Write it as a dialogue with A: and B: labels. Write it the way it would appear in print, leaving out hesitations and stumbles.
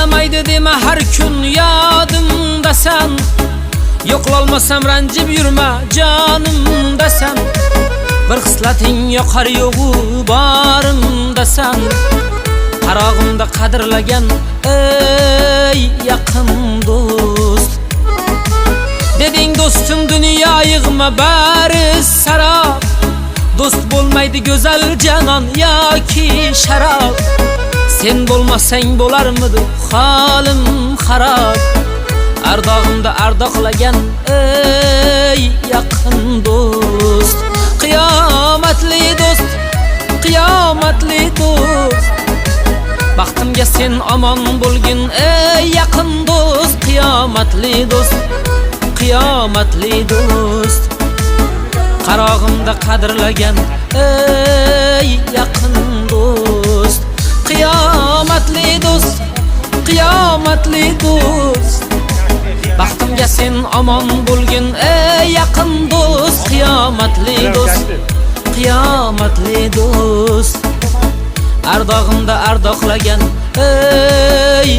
A: Ağlamaydı deme her gün yadımda sen. Yo'qolmasam ranjib yurma jonimda sen. Bir xislating yoqar yo'g'u borimda sen. Qarog'imda qadrlagan ey yaqin do'st. Deding do'stim dunyo yig'ma bari sarab. Do'st bo'lmaydi go'zal janon yoki sharob. Sen bo'lmasang bo'larmidi holim xarob. Ardog'imda ardoqlagan ey yaqin do'st. Qiyomatli do'st, qiyomatli do'st. Baxtimga sen omon bo'lgin ey yaqin do'st. Qiyomatli do'st, qiyomatli do'st. Qarog'imda qadrlagan ey yaqin do'st. Qiyomatli do'st, qiyomatli do'st. Baxtimga sen omon bo'lgin ey yaqin do'st. Qiyomatli do'st, qiyomatli do'st. Ardog'imda ardoqlagan ey